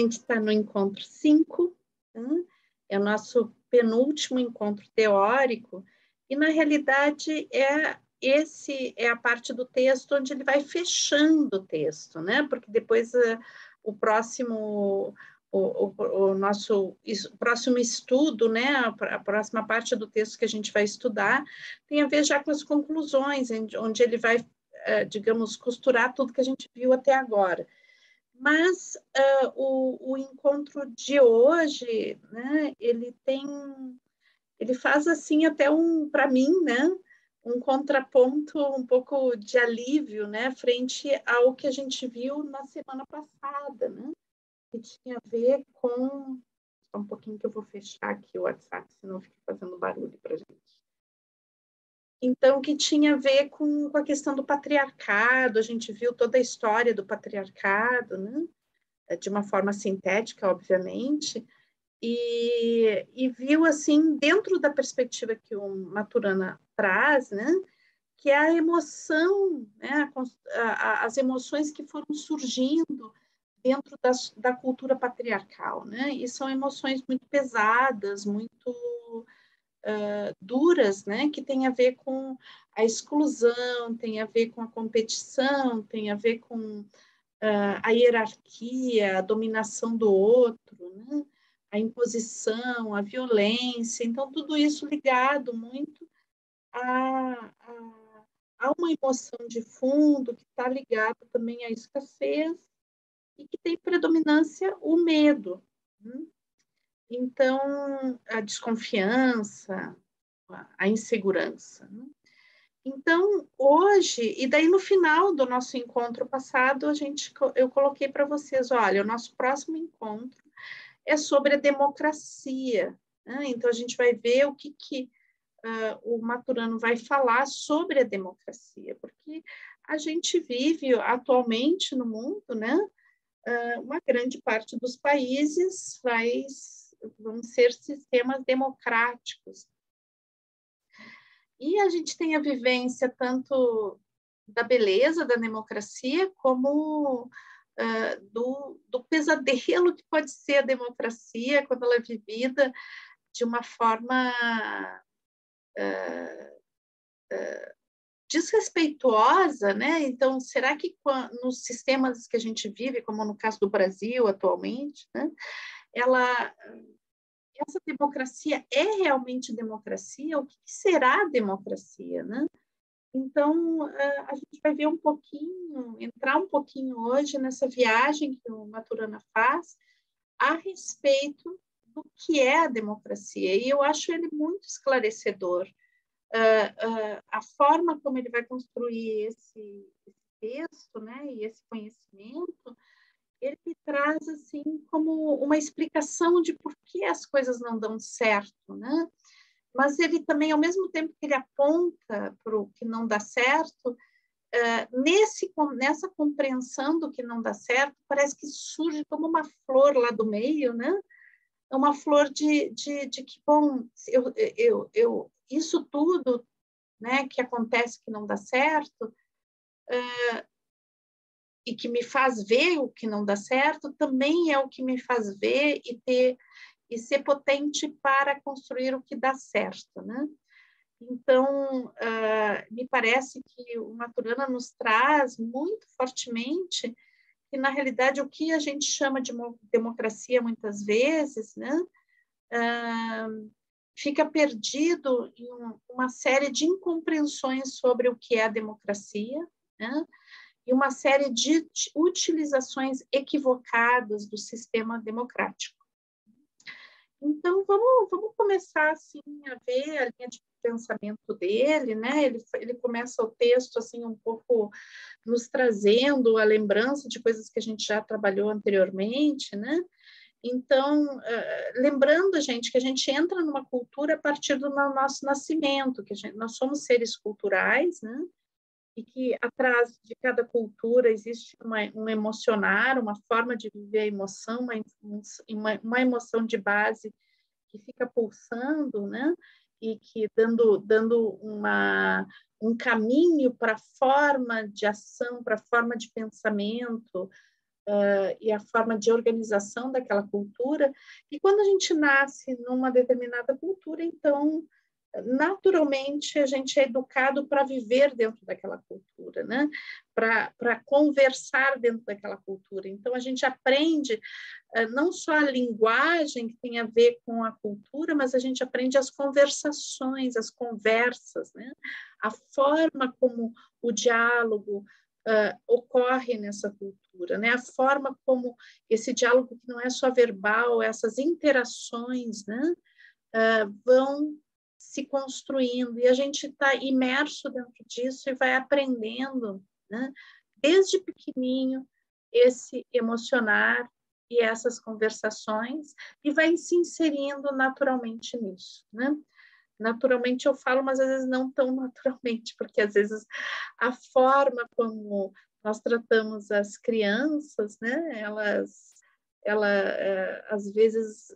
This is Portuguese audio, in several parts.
gente está no encontro 5, né? É o nosso penúltimo encontro teórico, e, na realidade, esse é a parte do texto onde ele vai fechando o texto, né? Porque depois o próximo... O nosso próximo estudo, né, a próxima parte do texto que a gente vai estudar, tem a ver já com as conclusões, onde ele vai, digamos, costurar tudo que a gente viu até agora. Mas o encontro de hoje, né, ele faz assim até para mim, né, um contraponto um pouco de alívio, né, frente ao que a gente viu na semana passada, né, que tinha a ver com... Só um pouquinho que eu vou fechar aqui o WhatsApp, senão fica fazendo barulho para a gente. Então, que tinha a ver com a questão do patriarcado, a gente viu toda a história do patriarcado, né? De uma forma sintética, obviamente, e viu, assim, dentro da perspectiva que o Maturana traz, né? Que é a emoção, né? As emoções que foram surgindo dentro da cultura patriarcal, né? E são emoções muito pesadas, muito duras, né? Que tem a ver com a exclusão, tem a ver com a competição, tem a ver com a hierarquia, a dominação do outro, né? A imposição, a violência. Então, tudo isso ligado muito a uma emoção de fundo que está ligada também à escassez, e que tem predominância o medo, né? Então, a desconfiança, a insegurança, né? Então, hoje, e daí no final do nosso encontro passado, eu coloquei para vocês, olha, o nosso próximo encontro é sobre a democracia, né? Então, a gente vai ver o que o Maturana vai falar sobre a democracia, porque a gente vive atualmente no mundo, né? Uma grande parte dos países vão ser sistemas democráticos. E a gente tem a vivência tanto da beleza da democracia, como do pesadelo que pode ser a democracia quando ela é vivida de uma forma desrespeituosa, né? Então, será que nos sistemas que a gente vive, como no caso do Brasil atualmente, né, essa democracia é realmente democracia? O que será democracia, né? Então, a gente vai ver entrar um pouquinho hoje nessa viagem que o Maturana faz a respeito do que é a democracia, e eu acho ele muito esclarecedor. A forma como ele vai construir esse texto, né, e esse conhecimento, ele me traz assim como uma explicação de por que as coisas não dão certo, né? Mas ele também, ao mesmo tempo que ele aponta para o que não dá certo, nessa compreensão do que não dá certo, parece que surge como uma flor lá do meio, né? Uma flor de que, bom, isso tudo, né, que acontece que não dá certo, e que me faz ver o que não dá certo, também é o que me faz ver e ser potente para construir o que dá certo, né? Então, me parece que o Maturana nos traz muito fortemente que, na realidade, o que a gente chama de democracia, muitas vezes, né, fica perdido em uma série de incompreensões sobre o que é a democracia, né, e uma série de utilizações equivocadas do sistema democrático. Então, vamos começar assim, a ver a linha de pensamento dele, né? Ele começa o texto assim um pouco nos trazendo a lembrança de coisas que a gente já trabalhou anteriormente, né? Então, lembrando, gente, que a gente entra numa cultura a partir do nosso nascimento, que nós somos seres culturais, né? E que atrás de cada cultura existe um emocionar, uma forma de viver a emoção, uma emoção de base que fica pulsando, né? E que dando um caminho para a forma de ação, para a forma de pensamento, e a forma de organização daquela cultura. E quando a gente nasce numa determinada cultura, então, naturalmente, a gente é educado para viver dentro daquela cultura, né? Para conversar dentro daquela cultura. Então, a gente aprende não só a linguagem que tem a ver com a cultura, mas a gente aprende as conversações, as conversas, né? A forma como o diálogo ocorre nessa cultura, né? A forma como esse diálogo que não é só verbal, essas interações, né? Vão se construindo, e a gente está imerso dentro disso e vai aprendendo, né? Desde pequenininho, esse emocionar e essas conversações, e vai se inserindo naturalmente nisso, né? Naturalmente eu falo, mas às vezes não tão naturalmente, porque às vezes a forma como nós tratamos as crianças, né? Ela às vezes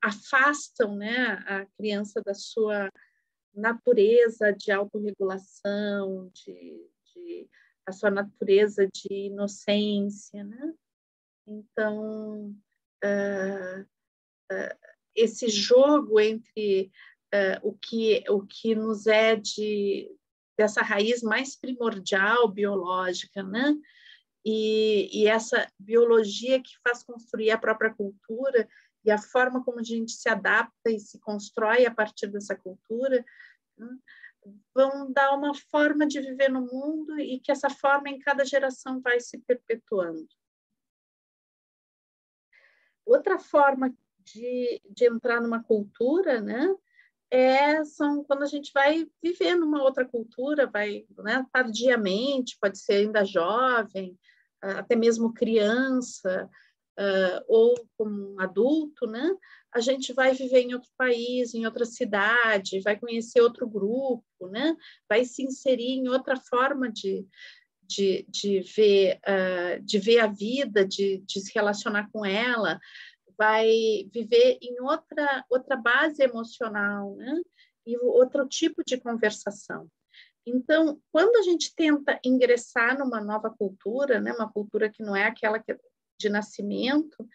afastam, né, a criança da sua natureza de autorregulação, a sua natureza de inocência, né? Então, esse jogo entre o que nos é dessa raiz mais primordial biológica, né? E essa biologia que faz construir a própria cultura e a forma como a gente se adapta e se constrói a partir dessa cultura, né? Vão dar uma forma de viver no mundo e que essa forma em cada geração vai se perpetuando. Outra forma de entrar numa cultura, né, são quando a gente vai viver numa outra cultura, vai, né, tardiamente, pode ser ainda jovem, até mesmo criança, ou como um adulto, né, a gente vai viver em outro país, em outra cidade, vai conhecer outro grupo, né, vai se inserir em outra forma de ver a vida, de se relacionar com ela, vai viver em outra base emocional, né? E outro tipo de conversação. Então, quando a gente tenta ingressar numa nova cultura, né, uma cultura que não é aquela que é de nascimento,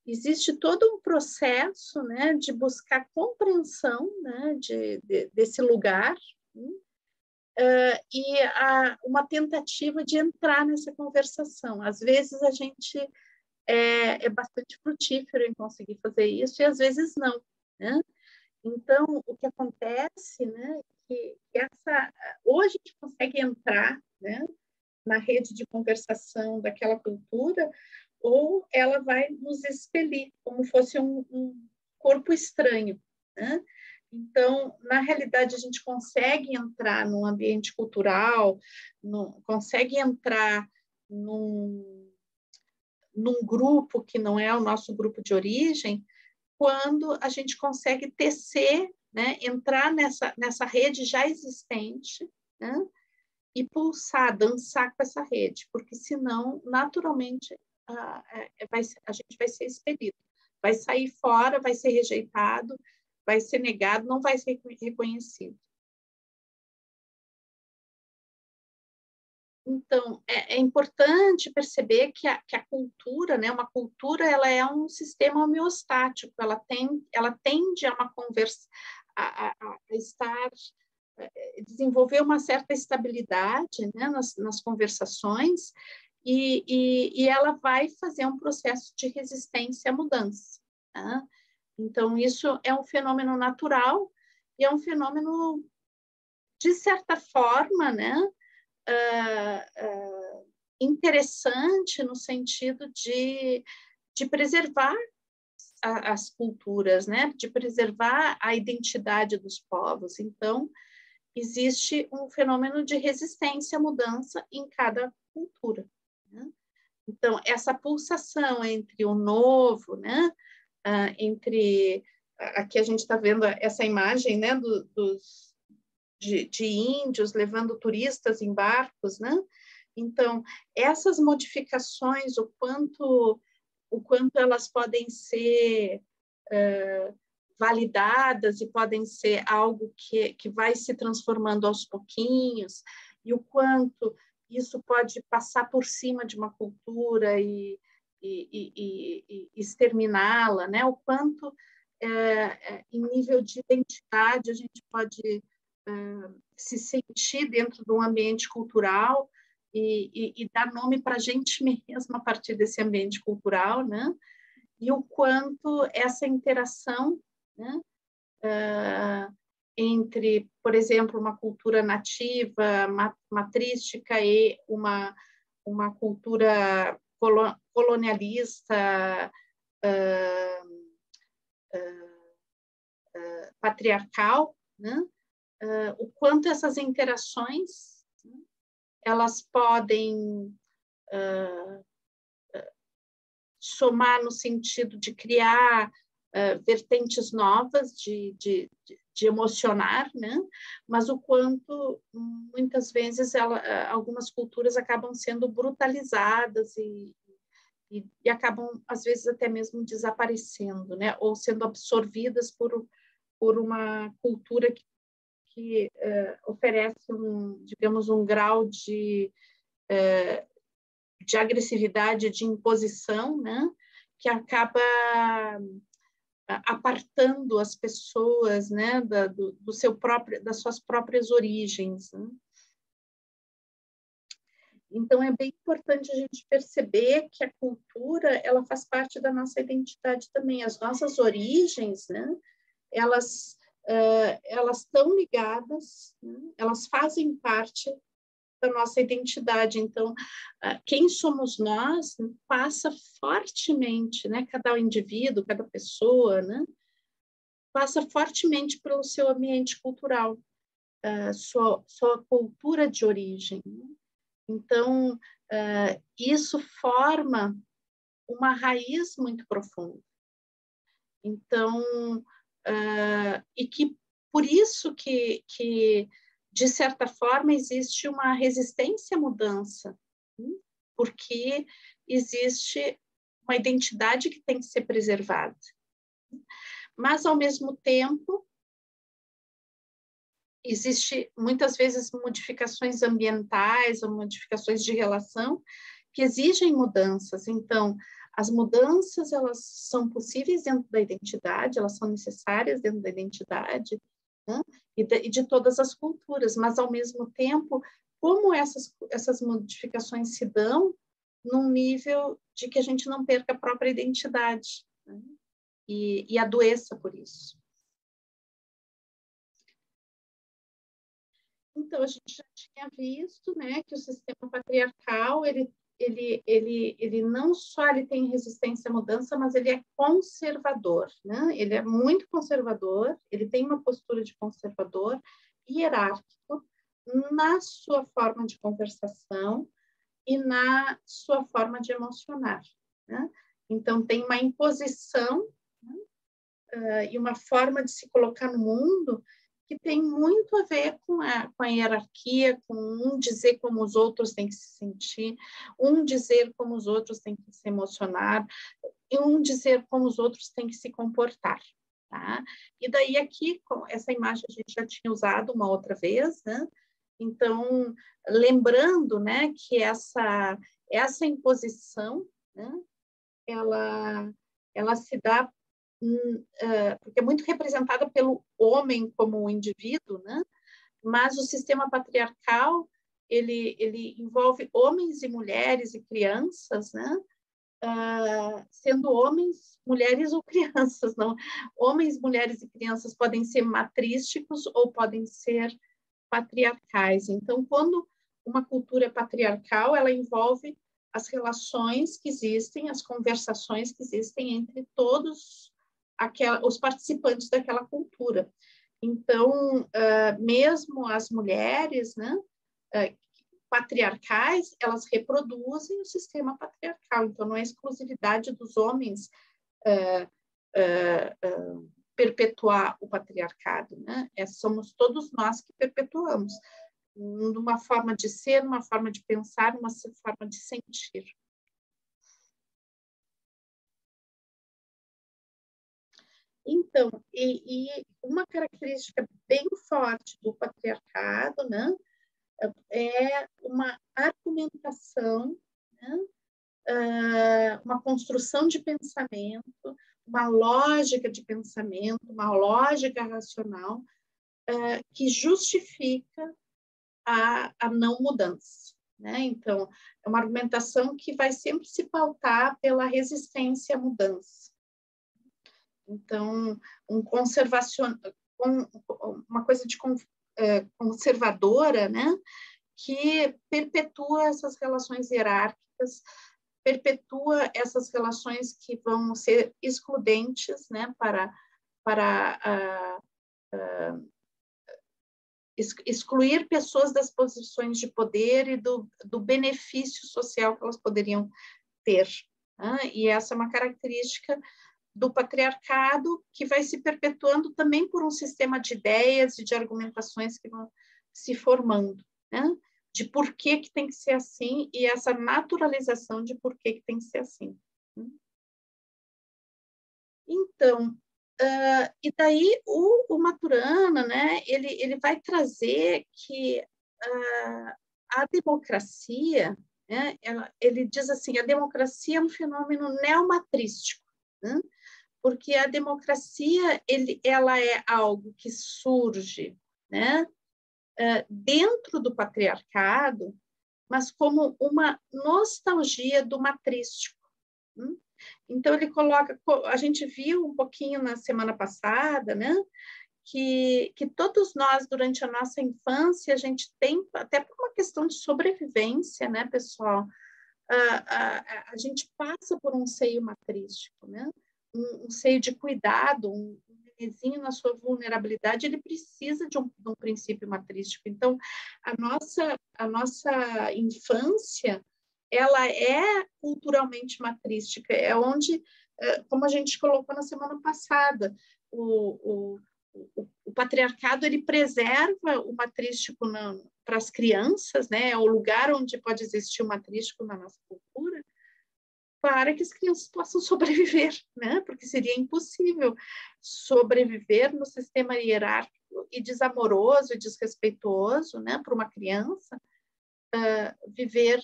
existe todo um processo, né, de buscar compreensão, né, desse lugar, né? E uma tentativa de entrar nessa conversação. Às vezes a gente é bastante frutífero em conseguir fazer isso, e às vezes não, né? Então, o que acontece, né, que hoje a gente consegue entrar, né, na rede de conversação daquela cultura, ou ela vai nos expelir, como fosse um corpo estranho, né? Então, na realidade, a gente consegue entrar num ambiente cultural, consegue entrar num grupo que não é o nosso grupo de origem, quando a gente consegue tecer, né, entrar nessa rede já existente, né, e pulsar, dançar com essa rede, porque senão, naturalmente, a gente vai ser expelido, vai sair fora, vai ser rejeitado, vai ser negado, não vai ser reconhecido. Então, é importante perceber que a cultura, né, uma cultura, ela é um sistema homeostático, ela tende a uma conversa, a estar, desenvolver uma certa estabilidade, né, nas conversações, e ela vai fazer um processo de resistência à mudança, né? Então, isso é um fenômeno natural e é um fenômeno, de certa forma, né, interessante no sentido de preservar as culturas, né? De preservar a identidade dos povos. Então, existe um fenômeno de resistência à mudança em cada cultura, né? Então, essa pulsação entre o novo, né? Aqui a gente está vendo essa imagem, né? De índios levando turistas em barcos, né? Então, essas modificações, o quanto elas podem ser validadas e podem ser algo que vai se transformando aos pouquinhos, e o quanto isso pode passar por cima de uma cultura e exterminá-la, né? O quanto, em nível de identidade, a gente pode se sentir dentro de um ambiente cultural e dar nome para a gente mesma a partir desse ambiente cultural, né? E o quanto essa interação, né? Entre, por exemplo, uma cultura nativa, matrística e uma cultura colonialista, patriarcal, né? O quanto essas interações, né, elas podem somar no sentido de criar vertentes novas de emocionar, né? Mas o quanto, muitas vezes, algumas culturas acabam sendo brutalizadas e acabam, às vezes, até mesmo desaparecendo, né? Ou sendo absorvidas por uma cultura que oferece, digamos, um grau de agressividade, de imposição, né? Que acaba apartando as pessoas, né? Do seu próprio, das suas próprias origens, né? Então, é bem importante a gente perceber que a cultura, ela faz parte da nossa identidade também. As nossas origens, né? Elas estão ligadas, né? Elas fazem parte da nossa identidade. Então, quem somos nós passa fortemente, né? Cada indivíduo, cada pessoa, né? Passa fortemente pelo seu ambiente cultural, sua cultura de origem. Então, isso forma uma raiz muito profunda. Então, e que por isso que de certa forma existe uma resistência à mudança, porque existe uma identidade que tem que ser preservada. Mas, ao mesmo tempo, existe muitas vezes modificações ambientais ou modificações de relação que exigem mudanças. Então, as mudanças, elas são possíveis dentro da identidade, elas são necessárias dentro da identidade, né? E de todas as culturas, mas, ao mesmo tempo, como essas modificações se dão num nível de que a gente não perca a própria identidade, né? E adoeça por isso. Então, a gente já tinha visto, né, que o sistema patriarcal, ele não só ele tem resistência à mudança, mas ele é conservador, né? Ele é muito conservador, ele tem uma postura de conservador, hierárquico, na sua forma de conversação e na sua forma de emocionar, né? Então, tem uma imposição, né, e uma forma de se colocar no mundo que tem muito a ver com a hierarquia, com um dizer como os outros têm que se sentir, um dizer como os outros têm que se emocionar, e um dizer como os outros têm que se comportar. Tá? E daí aqui, com essa imagem a gente já tinha usado uma outra vez, né? Então, lembrando, né, que essa imposição, né, ela se dá porque é muito representada pelo homem como um indivíduo, né? Mas o sistema patriarcal ele envolve homens e mulheres e crianças, né? Sendo homens, mulheres ou crianças, não? Homens, mulheres e crianças podem ser matrísticos ou podem ser patriarcais. Então, quando uma cultura é patriarcal, ela envolve as relações que existem, as conversações que existem entre todos os participantes daquela cultura. Então, mesmo as mulheres, né, patriarcais, elas reproduzem o sistema patriarcal. Então, não é exclusividade dos homens perpetuar o patriarcado, né? Somos todos nós que perpetuamos, numa forma de ser, uma forma de pensar, uma forma de sentir. Então, e uma característica bem forte do patriarcado, né, é uma argumentação, né? Uma construção de pensamento, uma lógica de pensamento, uma lógica racional que justifica a não mudança, né? Então, é uma argumentação que vai sempre se pautar pela resistência à mudança. Então, uma coisa de conservadora, né? Que perpetua essas relações hierárquicas, perpetua essas relações que vão ser excludentes, né? Para excluir pessoas das posições de poder e do benefício social que elas poderiam ter. Né? E essa é uma característica do patriarcado que vai se perpetuando também por um sistema de ideias e de argumentações que vão se formando, né? De por que tem que ser assim e essa naturalização de por que tem que ser assim. Então, e daí o Maturana, né, ele vai trazer que a democracia, né, ele diz assim, a democracia é um fenômeno neomatrístico, né, porque a democracia ela é algo que surge, né, dentro do patriarcado, mas como uma nostalgia do matrístico. Então, ele coloca, a gente viu um pouquinho na semana passada, né, que todos nós, durante a nossa infância, a gente tem, até por uma questão de sobrevivência, né, pessoal, a gente passa por um seio matrístico, né, um seio de cuidado, um bebezinho na sua vulnerabilidade, ele precisa de um princípio matrístico. Então, a nossa infância, ela é culturalmente matrística, é onde, como a gente colocou na semana passada, o patriarcado ele preserva o matrístico para as crianças, né? É o lugar onde pode existir o matrístico na nossa cultura, para que as crianças possam sobreviver, né? Porque seria impossível sobreviver no sistema hierárquico e desamoroso e desrespeituoso, né? Para uma criança viver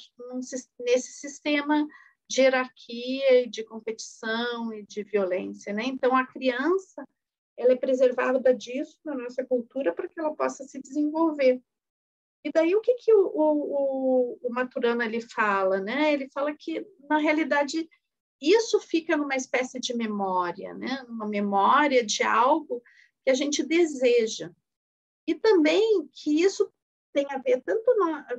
nesse sistema de hierarquia, de competição e de violência, né? Então, a criança ela é preservada disso na nossa cultura para que ela possa se desenvolver. E daí o que o Maturana ele fala, né? Ele fala que na realidade isso fica numa espécie de memória, né? Uma memória de algo que a gente deseja. E também que isso tem a ver tanto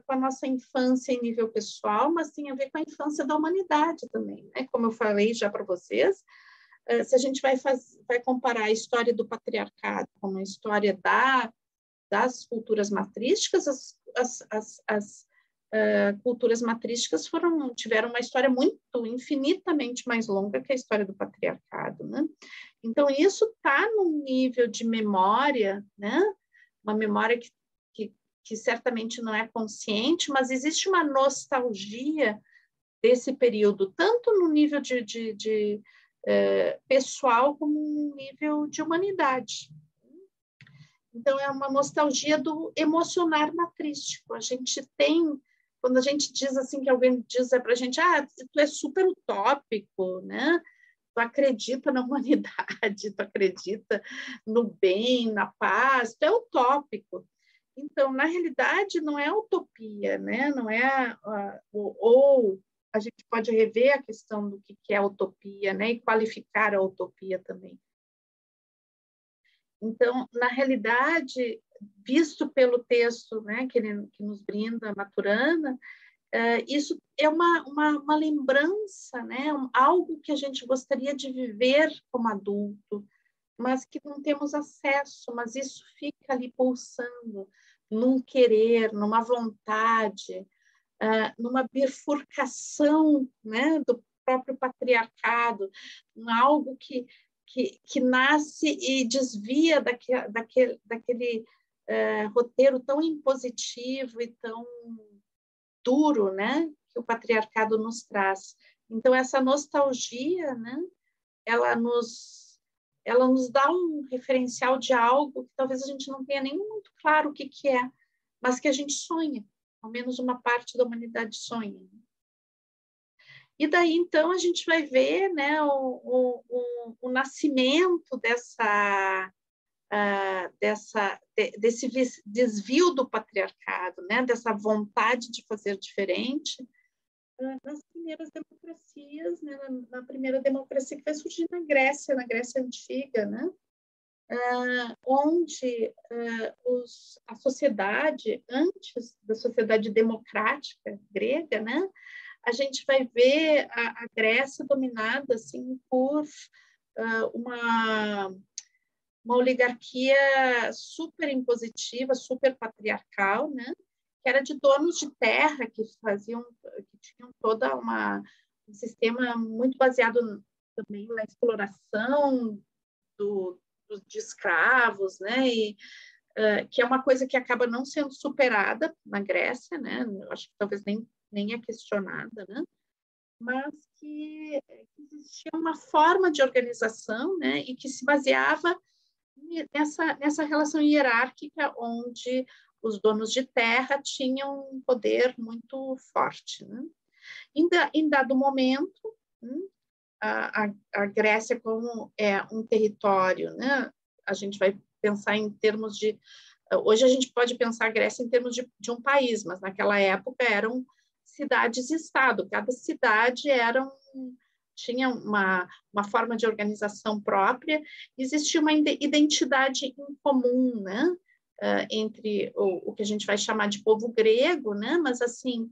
com a nossa infância em nível pessoal, mas tem a ver com a infância da humanidade também, né? Como eu falei já para vocês, se a gente vai comparar a história do patriarcado com a história das culturas matrísticas, as culturas matrísticas tiveram uma história infinitamente mais longa que a história do patriarcado, né? Então, isso está num nível de memória, né? Uma memória que certamente não é consciente, mas existe uma nostalgia desse período, tanto no nível de pessoal como no nível de humanidade. Então, é uma nostalgia do emocionar matrístico. A gente tem, quando a gente diz assim, que alguém diz para a gente, tu é super utópico, né? Tu acredita na humanidade, tu acredita no bem, na paz, tu é utópico. Então, na realidade, não é utopia, né? Não é ou a gente pode rever a questão do que é utopia, né? E qualificar a utopia também. Então, na realidade, visto pelo texto, né, que nos brinda Maturana, isso é uma lembrança, né, algo que a gente gostaria de viver como adulto, mas que não temos acesso, mas isso fica ali pulsando, num querer, numa vontade, numa bifurcação, né, do próprio patriarcado, algo que nasce e desvia daquele roteiro tão impositivo e tão duro, né, que o patriarcado nos traz. Então, essa nostalgia, né, ela nos dá um referencial de algo que talvez a gente não tenha nem muito claro o que é, mas que a gente sonha. ao menos uma parte da humanidade sonha. E daí, então, a gente vai ver, né, o nascimento desse desvio do patriarcado, né, dessa vontade de fazer diferente, nas primeiras democracias, né, na primeira democracia que vai surgir na Grécia Antiga, né, onde a sociedade, antes da sociedade democrática grega, né, a gente vai ver a Grécia dominada assim, por uma oligarquia super impositiva, super patriarcal, né, que era de donos de terra, que tinham toda um sistema muito baseado também na exploração de escravos, né, e que é uma coisa que acaba não sendo superada na Grécia, né, eu acho que talvez nem é questionada, né, mas que existia uma forma de organização, né, e que se baseava nessa relação hierárquica onde os donos de terra tinham um poder muito forte, né? Em dado momento, a Grécia, como é um território, né? A gente vai pensar em termos de... Hoje a gente pode pensar a Grécia em termos de um país, mas naquela época eram cidades-estado. Cada cidade tinha uma forma de organização própria, existia uma identidade em comum, né? Entre o que a gente vai chamar de povo grego, né? Mas assim,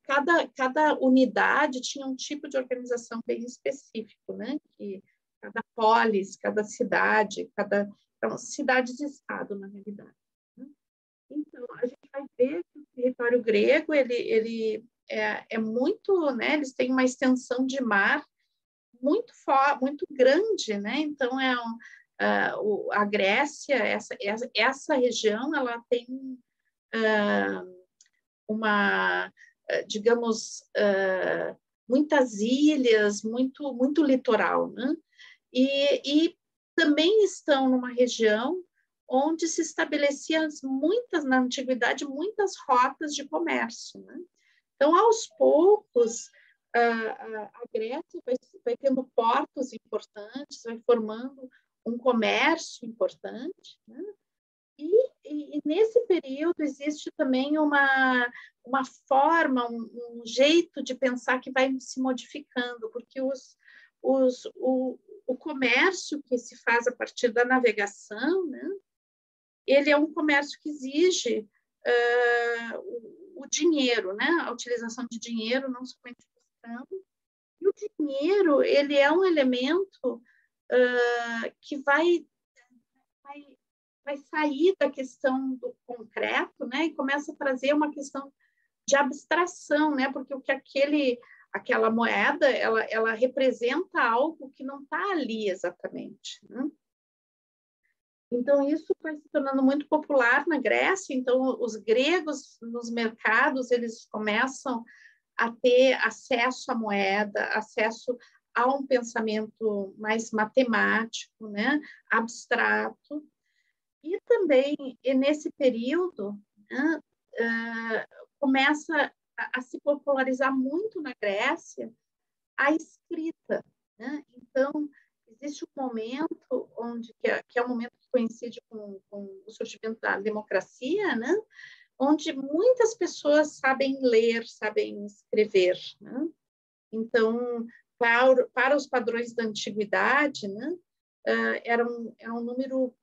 cada unidade tinha um tipo de organização bem específico, né? Que cada polis, cada cidade, então, cidades-estado, na realidade. Né? Então, a gente vai ver que o território grego, ele é muito, né? Eles têm uma extensão de mar muito grande, né? Então, a Grécia, essa região, ela tem digamos, muitas ilhas, muito litoral, né? E também estão numa região onde se estabeleciam na antiguidade, muitas rotas de comércio, né? Então, aos poucos, a Grécia vai tendo portos importantes, vai formando um comércio importante, né? E nesse período existe também uma forma, um jeito de pensar que vai se modificando, porque o comércio que se faz a partir da navegação, né, ele é um comércio que exige o dinheiro, né, a utilização de dinheiro, não somente o câmbio. E o dinheiro, ele é um elemento que vai sair da questão do concreto, né, e começa a trazer uma questão de abstração, né, porque aquela moeda, ela representa algo que não está ali exatamente, né? Então, isso vai se tornando muito popular na Grécia. Então, os gregos, nos mercados, eles começam a ter acesso à moeda, acesso a um pensamento mais matemático, né, abstrato. E também, nesse período, né, começa a se popularizar muito na Grécia a escrita, né? Então, existe um momento que é um momento que coincide com o surgimento da democracia, né? Onde muitas pessoas sabem ler, sabem escrever, né? Então, para os padrões da antiguidade, né? Era um número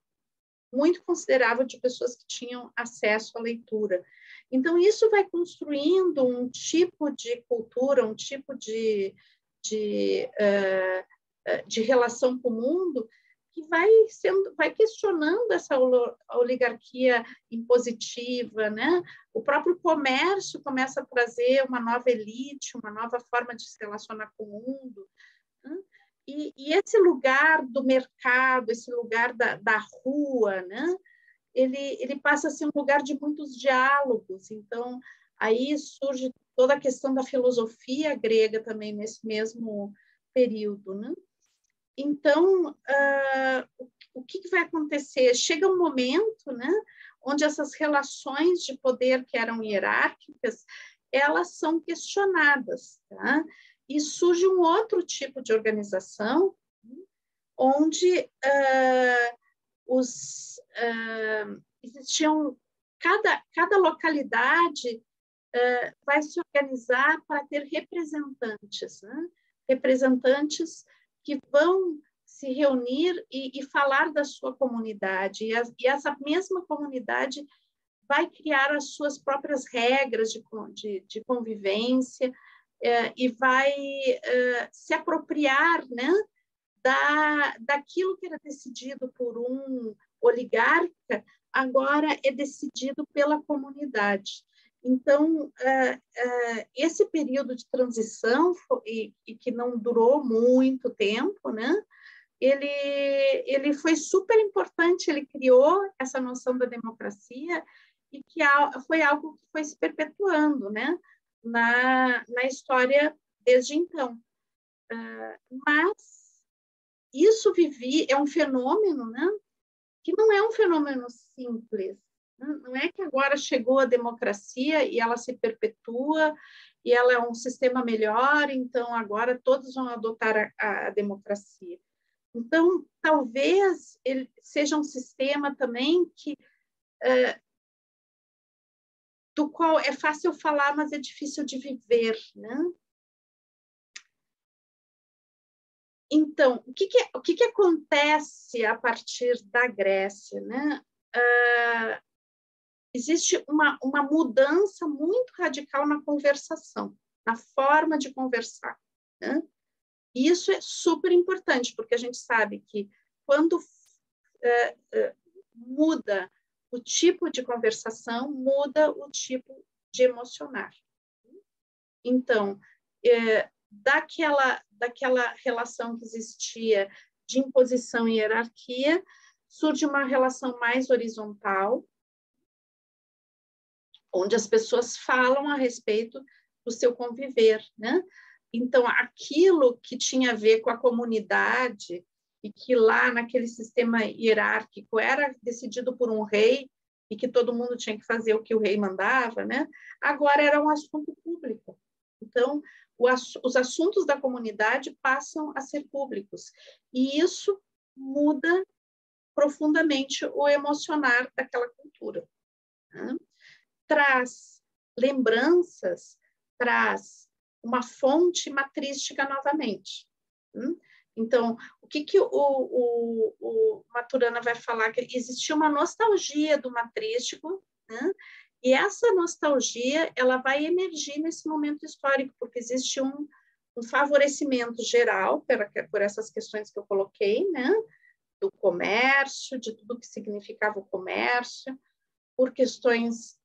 muito considerável de pessoas que tinham acesso à leitura. Então, isso vai construindo um tipo de cultura, um tipo de relação com o mundo que vai questionando essa oligarquia impositiva, né? O próprio comércio começa a trazer uma nova elite, uma nova forma de se relacionar com o mundo, né? E esse lugar do mercado, esse lugar da rua, né? Ele passa a ser um lugar de muitos diálogos. Então, aí surge toda a questão da filosofia grega também nesse mesmo período, né? Então, o que vai acontecer? Chega um momento, né, onde essas relações de poder que eram hierárquicas, elas são questionadas, tá? E surge um outro tipo de organização, onde existiam, cada localidade vai se organizar para ter representantes, né? Representantes que vão se reunir e falar da sua comunidade, e essa mesma comunidade vai criar as suas próprias regras de convivência, e vai se apropriar, né, daquilo que era decidido por um oligarca, agora é decidido pela comunidade. Então, esse período de transição, e que não durou muito tempo, né, ele foi super importante, ele criou essa noção da democracia, e que foi algo que foi se perpetuando, né, na história desde então. Mas isso é um fenômeno, né, que não é um fenômeno simples. Não é que agora chegou a democracia e ela se perpetua, e ela é um sistema melhor, então agora todos vão adotar a democracia. Então, talvez ele seja um sistema também do qual é fácil falar, mas é difícil de viver, né? Então, o que acontece a partir da Grécia, né? Existe uma mudança muito radical na conversação, na forma de conversar, né? E isso é super importante, porque a gente sabe que quando muda o tipo de conversação, muda o tipo de emocionar. Então, daquela relação que existia de imposição e hierarquia, surge uma relação mais horizontal, onde as pessoas falam a respeito do seu conviver, né? Então, aquilo que tinha a ver com a comunidade, e que lá naquele sistema hierárquico era decidido por um rei, e que todo mundo tinha que fazer o que o rei mandava, né? Agora era um assunto público. Então, os assuntos da comunidade passam a ser públicos. E isso muda profundamente o emocionar daquela cultura, né? Traz lembranças, traz uma fonte matrística novamente. Então, o que o Maturana vai falar? Que existia uma nostalgia do matrístico, né? E essa nostalgia ela vai emergir nesse momento histórico, porque existe um favorecimento geral por essas questões que eu coloquei, né? Do comércio, de tudo que significava o comércio, por questões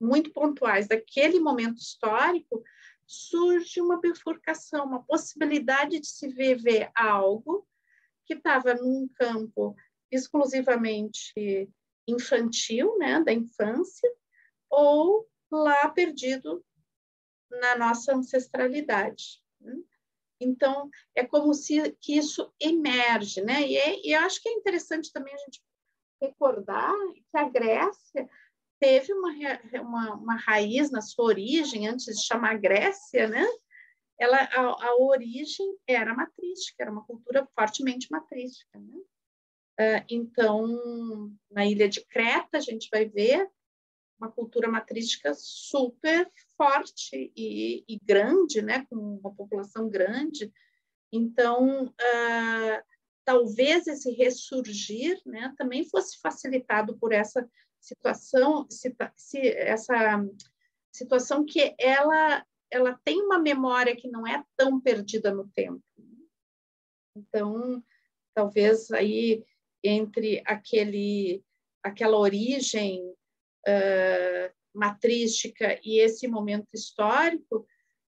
muito pontuais daquele momento histórico, surge uma bifurcação, uma possibilidade de se viver algo que estava num campo exclusivamente infantil, né, da infância, ou lá perdido na nossa ancestralidade. Então, é como se que isso emerge, né? E eu acho que é interessante também a gente recordar que a Grécia teve uma raiz na sua origem, antes de chamar Grécia, né? A origem era matrística, era uma cultura fortemente matrística, né? Então, na ilha de Creta, a gente vai ver uma cultura matrística super forte e grande, né? Com uma população grande. Então, talvez esse ressurgir, né, também fosse facilitado por essa situação, essa situação que ela tem uma memória que não é tão perdida no tempo. Então, talvez aí entre aquela origem matrística e esse momento histórico,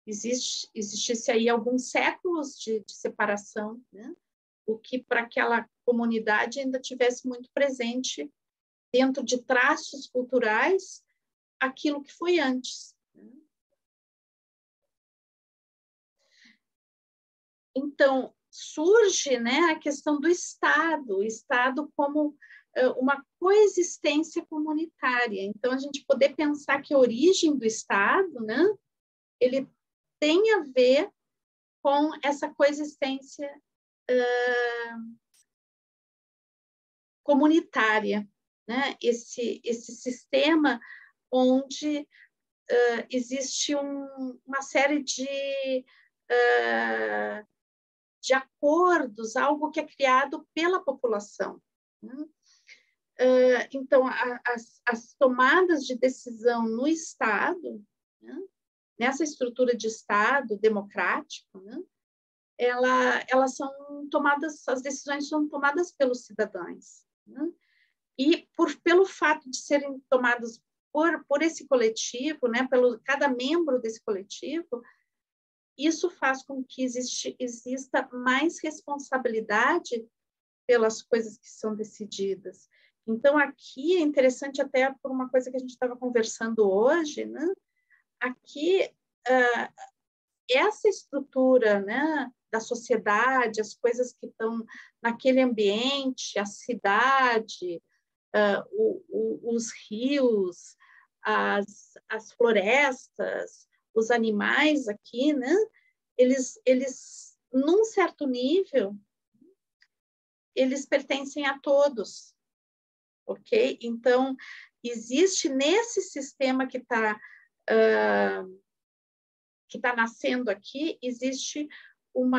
existisse aí alguns séculos de separação, né? O que para aquela comunidade ainda tivesse muito presente dentro de traços culturais aquilo que foi antes. Então, surge, né, a questão do Estado, o Estado como uma coexistência comunitária. Então, a gente poder pensar que a origem do Estado, né, ele tem a ver com essa coexistência comunitária, né? Esse sistema onde existe uma série de acordos, algo que é criado pela população. Né? Então, as tomadas de decisão no Estado, né? Nessa estrutura de Estado democrático, né? Elas são tomadas, as decisões são tomadas pelos cidadãos. Né? E pelo fato de serem tomadas por esse coletivo, né? Cada membro desse coletivo, isso faz com que exista mais responsabilidade pelas coisas que são decididas. Então, aqui é interessante até por uma coisa que a gente estava conversando hoje, né? Aqui, essa estrutura, né, da sociedade, as coisas que estão naquele ambiente, a cidade, os rios, as florestas, os animais aqui, né, eles, num certo nível, eles pertencem a todos, ok? Então, existe nesse sistema que está nascendo aqui, existe um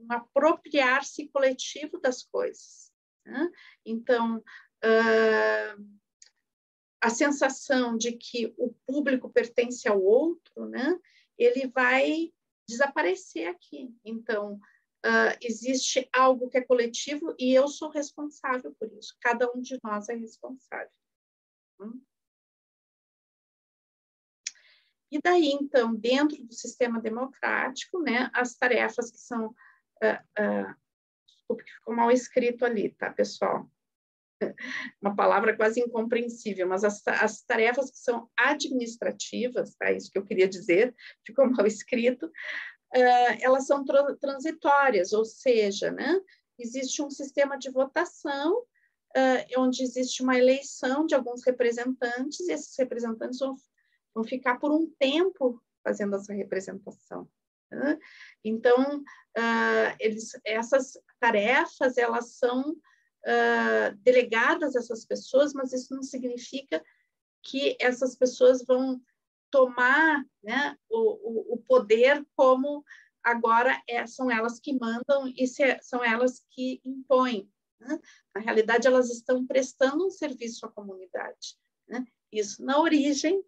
apropriar-se coletivo das coisas. Né? Então, a sensação de que o público pertence ao outro, né? Ele vai desaparecer aqui. Então, existe algo que é coletivo e eu sou responsável por isso. Cada um de nós é responsável. E daí, então, dentro do sistema democrático, né, as tarefas que são... desculpe que ficou mal escrito ali, tá, pessoal? Uma palavra quase incompreensível, mas as tarefas que são administrativas, tá, isso que eu queria dizer, ficou mal escrito, elas são transitórias, ou seja, né, existe um sistema de votação onde existe uma eleição de alguns representantes, e esses representantes vão ficar por um tempo fazendo essa representação. Né? Então, essas tarefas, elas são delegadas a essas pessoas, mas isso não significa que essas pessoas vão tomar, né, o poder como agora são elas que mandam e são elas que impõem. Né? Na realidade, elas estão prestando um serviço à comunidade. Né? Isso na origem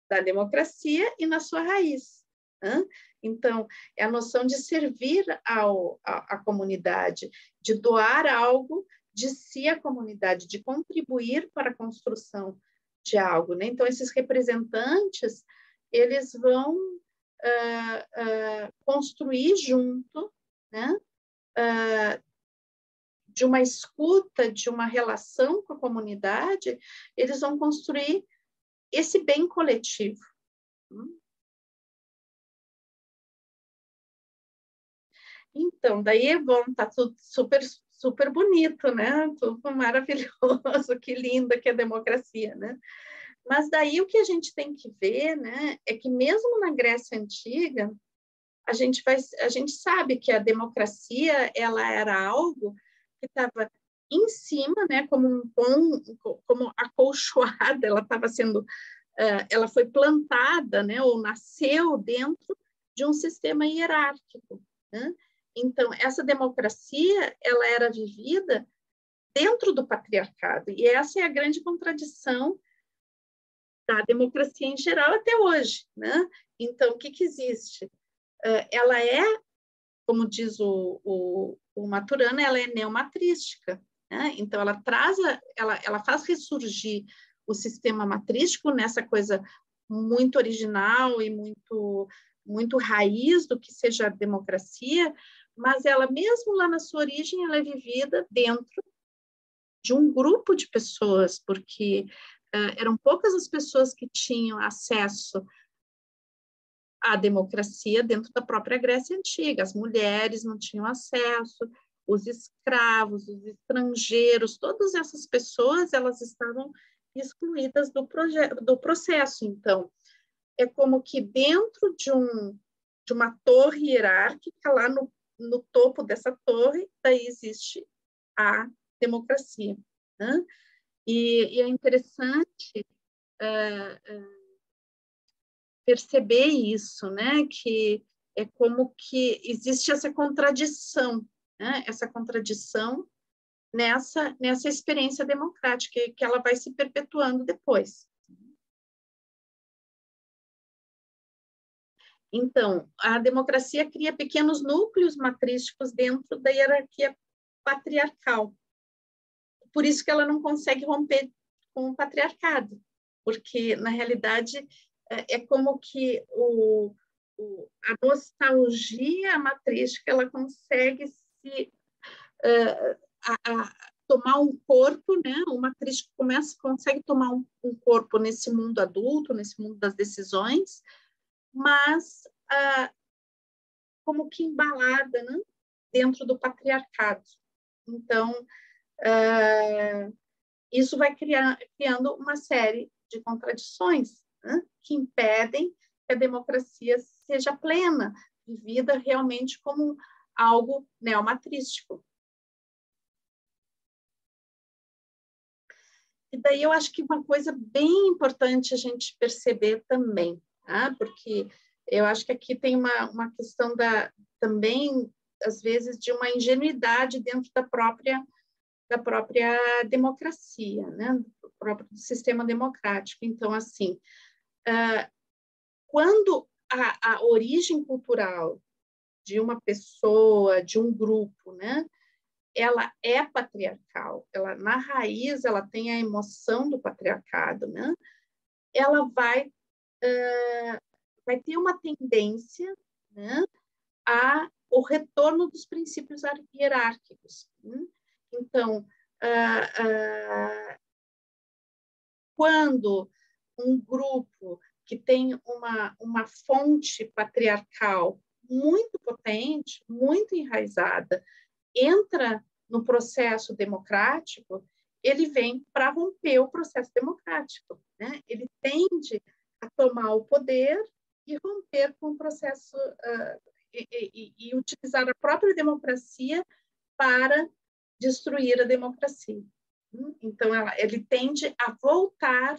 da democracia e na sua raiz. Né? Então, é a noção de servir à comunidade, de doar algo de si à comunidade, de contribuir para a construção de algo. Né? Então, esses representantes, eles vão construir junto, né? De uma escuta, de uma relação com a comunidade, eles vão construir esse bem coletivo. Então, daí, bom, tá tudo super bonito, né? Tudo maravilhoso, que linda que é a democracia, né? Mas daí o que a gente tem que ver, né, é que mesmo na Grécia Antiga, a gente sabe que a democracia, ela era algo que estava em cima, né, como como acolchoada, ela estava sendo, ela foi plantada, né, ou nasceu dentro de um sistema hierárquico, né? Então, essa democracia, ela era vivida dentro do patriarcado, e essa é a grande contradição da democracia em geral até hoje, né? Então, o que existe? Ela é, como diz o Maturana, ela é neomatrística, né? Então, ela faz ressurgir o sistema matrístico nessa coisa muito original e muito raiz do que seja a democracia, mas ela, mesmo lá na sua origem, ela é vivida dentro de um grupo de pessoas, porque eram poucas as pessoas que tinham acesso à democracia dentro da própria Grécia Antiga. As mulheres não tinham acesso, os escravos, os estrangeiros, todas essas pessoas, elas estavam excluídas do processo. Então, é como que dentro de uma torre hierárquica, lá no topo dessa torre, daí existe a democracia, né? E é interessante perceber isso, né? Que é como que existe essa contradição, né? Essa contradição nessa experiência democrática, que ela vai se perpetuando depois. Então, a democracia cria pequenos núcleos matrísticos dentro da hierarquia patriarcal. Por isso que ela não consegue romper com o patriarcado, porque, na realidade, é como que a nostalgia matrística ela consegue tomar um corpo, né? O matrístico consegue tomar um corpo nesse mundo adulto, nesse mundo das decisões, mas como que embalada, né? Dentro do patriarcado. Então, isso vai criando uma série de contradições, né? Que impedem que a democracia seja plena, vivida realmente como algo neomatrístico. E daí eu acho que uma coisa bem importante a gente perceber também, tá? Porque eu acho que aqui tem uma questão também, às vezes, de uma ingenuidade dentro da própria democracia, né? Do próprio sistema democrático. Então, assim, quando a origem cultural de uma pessoa, de um grupo, né? Ela é patriarcal, ela na raiz ela tem a emoção do patriarcado, né? Ela vai ter uma tendência, né, o retorno dos princípios hierárquicos. Né? Então, quando um grupo que tem uma fonte patriarcal muito potente, muito enraizada, entra no processo democrático, ele vem para romper o processo democrático, né? Ele tende a tomar o poder e romper com o processo e utilizar a própria democracia para destruir a democracia. Então, ele tende a voltar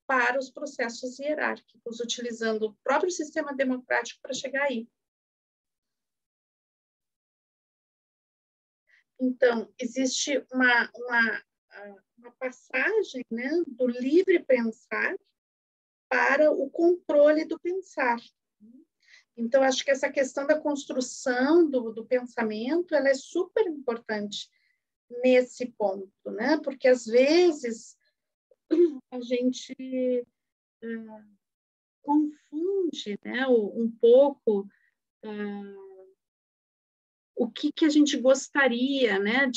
para os processos hierárquicos, utilizando o próprio sistema democrático para chegar aí. Então, existe uma passagem, né, do livre pensar para o controle do pensar. Então, acho que essa questão da construção do pensamento ela é super importante nesse ponto, né? Porque, às vezes, a gente confunde, né, um pouco o que a gente gostaria, né,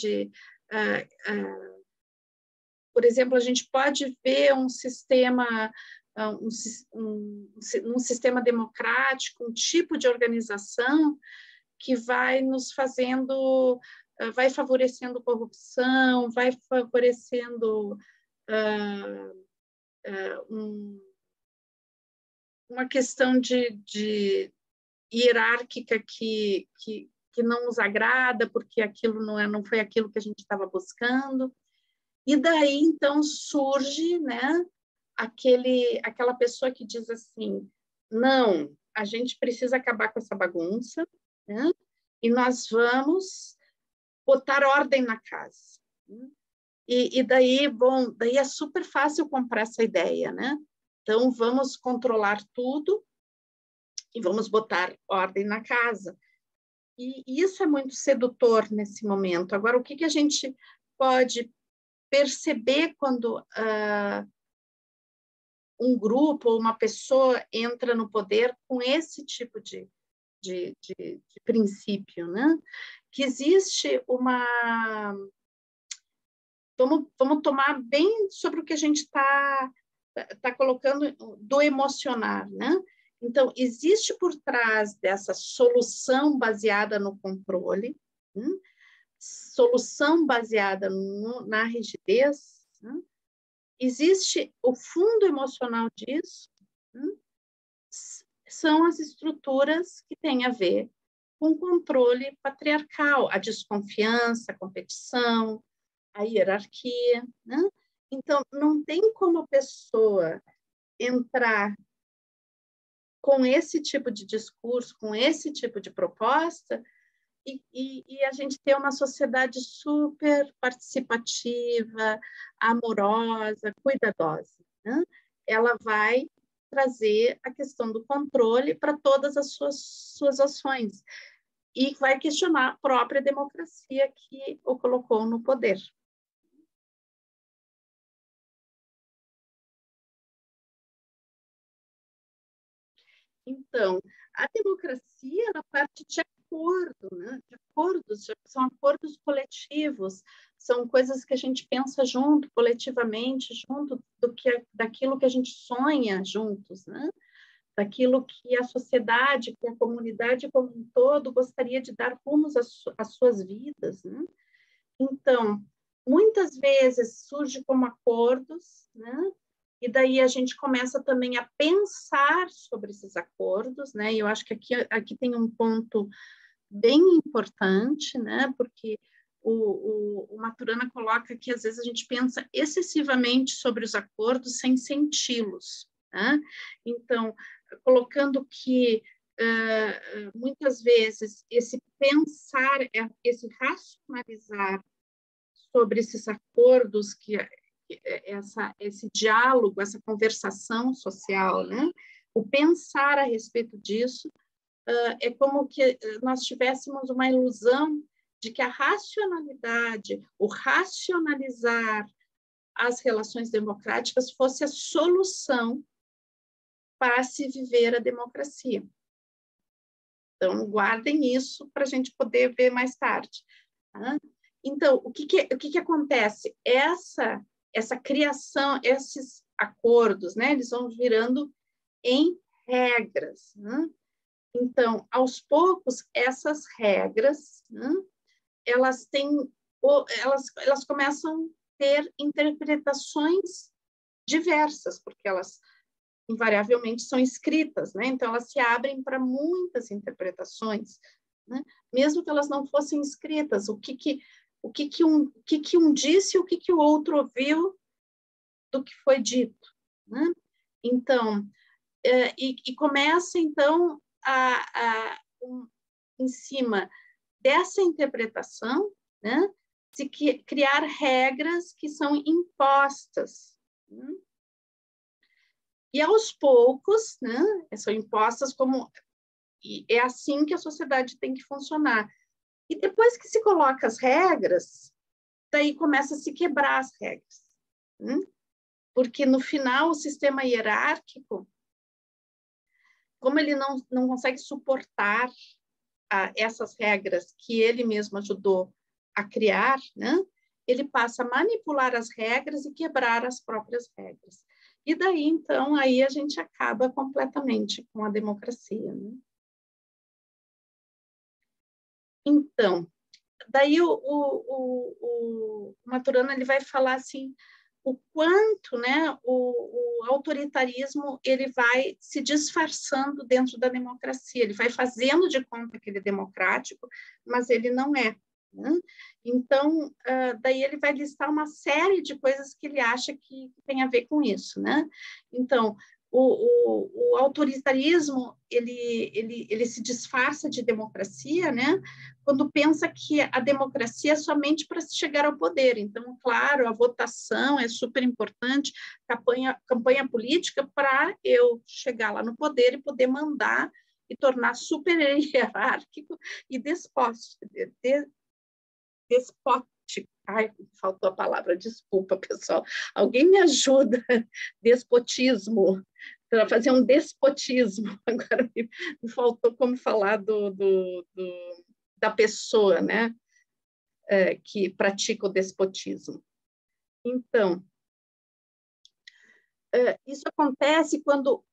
por exemplo, a gente pode ver um sistema um sistema democrático, um tipo de organização que vai nos fazendo, vai favorecendo corrupção, vai favorecendo uma questão de hierárquica que não nos agrada, porque aquilo não foi aquilo que a gente estava buscando. E daí, então, surge, né, aquela pessoa que diz assim, não, a gente precisa acabar com essa bagunça, né, e nós vamos botar ordem na casa. E daí, bom, daí é super fácil comprar essa ideia, né? Então, vamos controlar tudo e vamos botar ordem na casa. E isso é muito sedutor nesse momento. Agora, o que a gente pode perceber quando um grupo ou uma pessoa entra no poder com esse tipo de princípio, né? Que existe uma... Vamos tomar bem sobre o que a gente está colocando do emocionar, né? Então, existe por trás dessa solução baseada no controle, solução baseada na rigidez, né? Existe o fundo emocional disso, né? São as estruturas que têm a ver com controle patriarcal, a desconfiança, a competição, a hierarquia, né? Então, não tem como a pessoa entrar com esse tipo de discurso, com esse tipo de proposta, e a gente ter uma sociedade super participativa, amorosa, cuidadosa, né? Ela vai trazer a questão do controle para todas as suas ações e vai questionar a própria democracia que o colocou no poder. Então, a democracia, na parte de acordo, né? De acordos, são acordos coletivos, são coisas que a gente pensa junto, coletivamente, junto daquilo que a gente sonha juntos, né? Daquilo que a sociedade, que a comunidade como um todo gostaria de dar rumos às suas vidas, né? Então, muitas vezes surge como acordos, né? E daí a gente começa também a pensar sobre esses acordos, né? E eu acho que aqui tem um ponto bem importante, né? Porque o Maturana coloca que às vezes a gente pensa excessivamente sobre os acordos sem senti-los, né? Então, colocando que muitas vezes esse pensar, esse racionalizar sobre esses acordos, esse diálogo, essa conversação social, né? O pensar a respeito disso é como que nós tivéssemos uma ilusão de que a racionalidade, o racionalizar as relações democráticas fosse a solução para se viver a democracia. Então, guardem isso para a gente poder ver mais tarde. Tá? Então, o que acontece? Essa criação, esses acordos, né, eles vão virando em regras. Né? Então, aos poucos, essas regras, né, elas começam a ter interpretações diversas, porque elas invariavelmente são escritas, né? Então elas se abrem para muitas interpretações, né? Mesmo que elas não fossem escritas, o que um disse, o que o outro ouviu do que foi dito, né? Então, e começa então em cima dessa interpretação, né? Se criar regras que são impostas, né? E aos poucos, né, são impostas como... E é assim que a sociedade tem que funcionar. E depois que se coloca as regras, daí começa a se quebrar as regras. Né? Porque, no final, o sistema hierárquico, como ele não consegue suportar essas regras que ele mesmo ajudou a criar, né? Ele passa a manipular as regras e quebrar as próprias regras. E daí, então, aí a gente acaba completamente com a democracia. Né? Então, daí o Maturana ele vai falar assim, o quanto, né, o autoritarismo ele vai se disfarçando dentro da democracia, ele vai fazendo de conta que ele é democrático, mas ele não é. Né? Então, daí ele vai listar uma série de coisas que ele acha que tem a ver com isso. Né? Então, o autoritarismo ele se disfarça de democracia, né? Quando pensa que a democracia é somente para se chegar ao poder. Então, claro, a votação é super importante, campanha política para eu chegar lá no poder e poder mandar e tornar super hierárquico e despótico. Ai, faltou a palavra, desculpa, pessoal. Alguém me ajuda? Despotismo. Para fazer um despotismo. Agora me faltou como falar da pessoa, né? Que pratica o despotismo. Então, isso acontece quando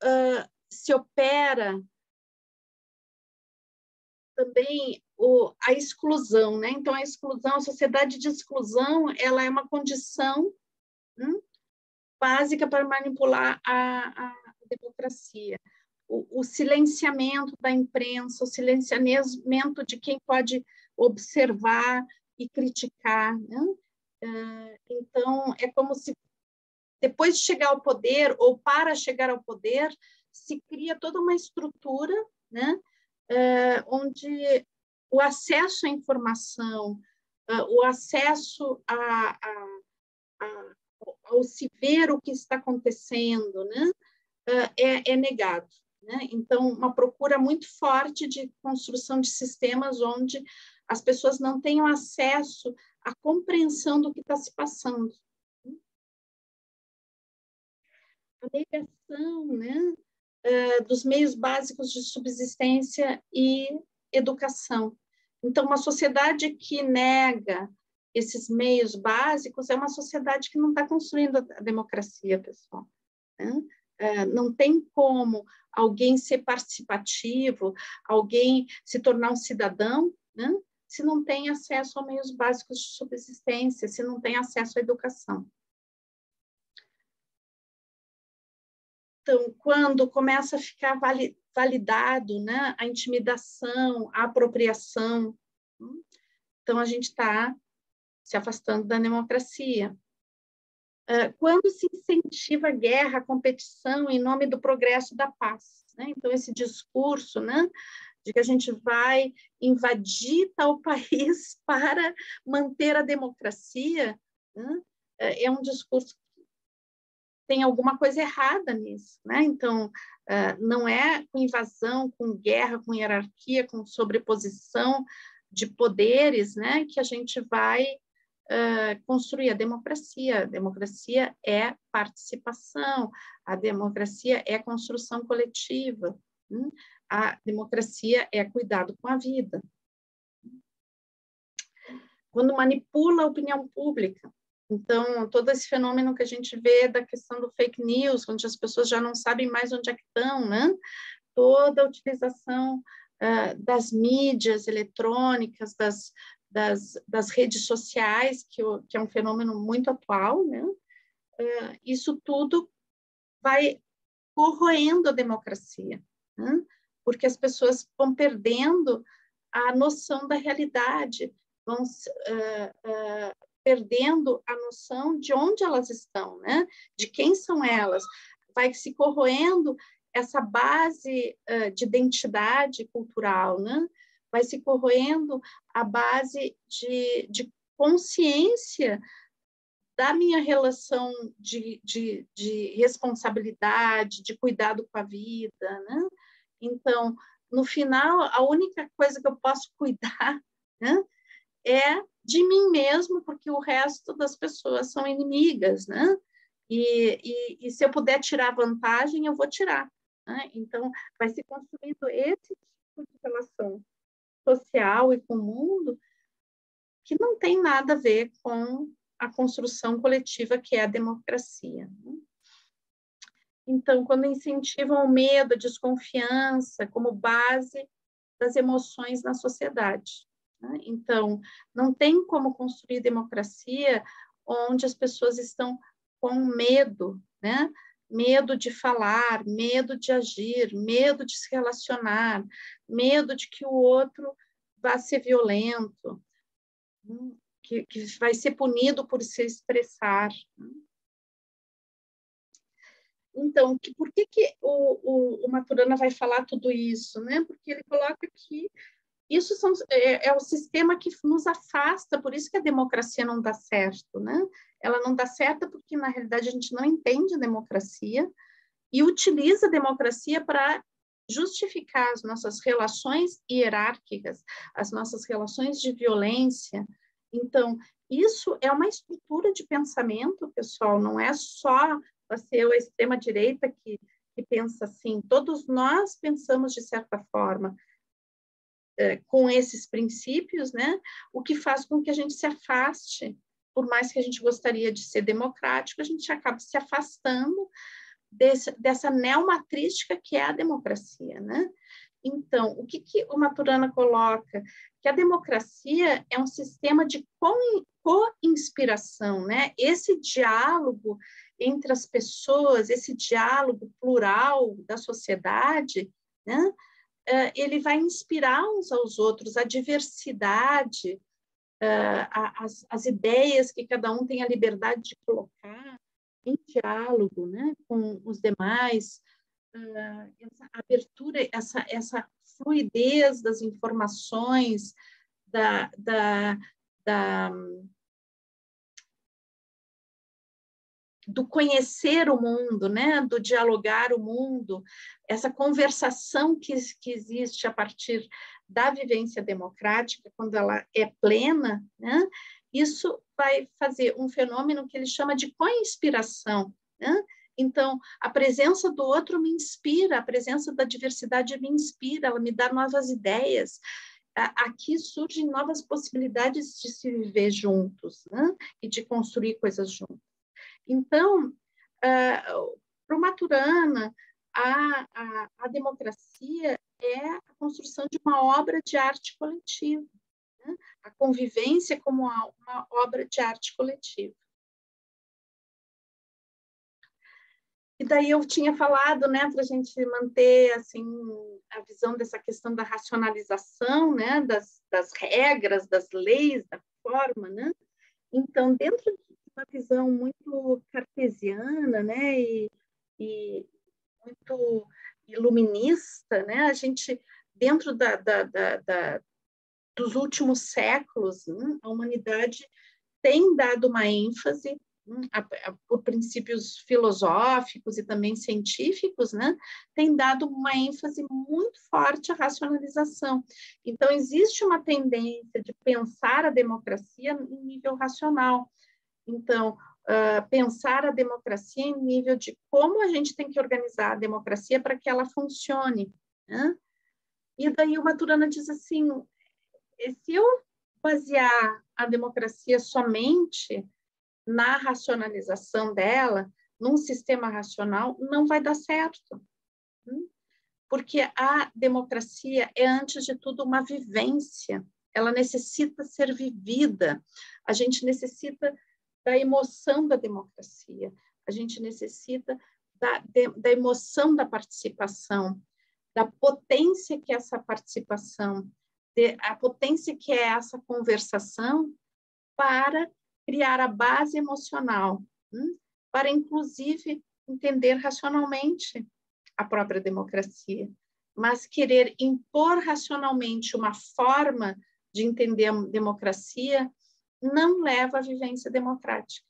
se opera também a exclusão, né? Então, a exclusão, a sociedade de exclusão, ela é uma condição básica para manipular a democracia. O silenciamento da imprensa, o silenciamento de quem pode observar e criticar, né? Então, é como se, depois de chegar ao poder, ou para chegar ao poder, se cria toda uma estrutura, né? Onde o acesso à informação, o acesso ao se ver o que está acontecendo, né? É negado. Né? Então, uma procura muito forte de construção de sistemas onde as pessoas não tenham acesso à compreensão do que está se passando. A negação, né, dos meios básicos de subsistência e educação. Então, uma sociedade que nega esses meios básicos é uma sociedade que não está construindo a democracia, pessoal. Né? Não tem como alguém ser participativo, alguém se tornar um cidadão, né? Se não tem acesso a meios básicos de subsistência, se não tem acesso à educação. Então, quando começa a ficar validado, né, a intimidação, a apropriação, então a gente está se afastando da democracia. Quando se incentiva a guerra, a competição em nome do progresso da paz, né? Então, esse discurso, né, de que a gente vai invadir tal país para manter a democracia, né, é um discurso que tem alguma coisa errada nisso, né? Então, não é com invasão, com guerra, com hierarquia, com sobreposição de poderes, né, que a gente vai construir a democracia. A democracia é participação, a democracia é construção coletiva, a democracia é cuidado com a vida. Quando manipula a opinião pública, então, todo esse fenômeno que a gente vê da questão do fake news, onde as pessoas já não sabem mais onde é que estão, né? Toda a utilização das mídias eletrônicas, das redes sociais, que é um fenômeno muito atual, né? Isso tudo vai corroendo a democracia, né? Porque as pessoas vão perdendo a noção da realidade, vão perdendo a noção de onde elas estão, né? De quem são elas. Vai se corroendo essa base de identidade cultural, né? Vai se corroendo a base de consciência da minha relação de responsabilidade, de cuidado com a vida, né? Então, no final, a única coisa que eu posso cuidar, né, é de mim mesmo, porque o resto das pessoas são inimigas, né? E se eu puder tirar vantagem, eu vou tirar. Né? Então, vai se construindo esse tipo de relação social e com o mundo que não tem nada a ver com a construção coletiva que é a democracia. Então, quando incentivam o medo, a desconfiança como base das emoções na sociedade. Né? Então, não tem como construir democracia onde as pessoas estão com medo, né? Medo de falar, medo de agir, medo de se relacionar, medo de que o outro vá ser violento, que vai ser punido por se expressar. Então, por que o Maturana vai falar tudo isso? Né? Porque ele coloca que isso é o sistema que nos afasta, por isso que a democracia não dá certo. Né? Ela não dá certo porque, na realidade, a gente não entende a democracia e utiliza a democracia para justificar as nossas relações hierárquicas, as nossas relações de violência. Então, isso é uma estrutura de pensamento, pessoal, não é só ser a extrema-direita que pensa assim, todos nós pensamos de certa forma com esses princípios, né? O que faz com que a gente se afaste, por mais que a gente gostaria de ser democrático, a gente acaba se afastando dessa neomatrística que é a democracia, né? Então, o que o Maturana coloca? que a democracia é um sistema de co-inspiração, né? Esse diálogo entre as pessoas, esse diálogo plural da sociedade, né? Ele vai inspirar uns aos outros, a diversidade, as ideias que cada um tem a liberdade de colocar em diálogo, né, com os demais, essa abertura, essa fluidez das informações, do conhecer o mundo, né, do dialogar o mundo, essa conversação que existe a partir da vivência democrática, quando ela é plena, né, isso vai fazer um fenômeno que ele chama de co-inspiração, né? Então, a presença do outro me inspira, a presença da diversidade me inspira, ela me dá novas ideias. Aqui surgem novas possibilidades de se viver juntos, né? E de construir coisas juntos. Então, para o Maturana, a democracia é a construção de uma obra de arte coletiva, né? A convivência como uma obra de arte coletiva. E daí eu tinha falado, né, para a gente manter assim a visão dessa questão da racionalização, né, das regras, das leis, da forma, né? Então, dentro de uma visão muito cartesiana, né, e muito iluminista, né, a gente, dentro dos últimos séculos, né, a humanidade tem dado uma ênfase por princípios filosóficos e também científicos, né, tem dado uma ênfase muito forte à racionalização. Então, existe uma tendência de pensar a democracia em nível racional. Então, pensar a democracia em nível de como a gente tem que organizar a democracia para que ela funcione, né? E daí o Maturana diz assim, se eu basear a democracia somente na racionalização dela, num sistema racional, não vai dar certo. Porque a democracia é, antes de tudo, uma vivência. Ela necessita ser vivida. A gente necessita da emoção da democracia. A gente necessita da emoção da participação, da potência que é essa participação, a potência que é essa conversação para criar a base emocional, para, inclusive, entender racionalmente a própria democracia, mas querer impor racionalmente uma forma de entender a democracia não leva à vivência democrática.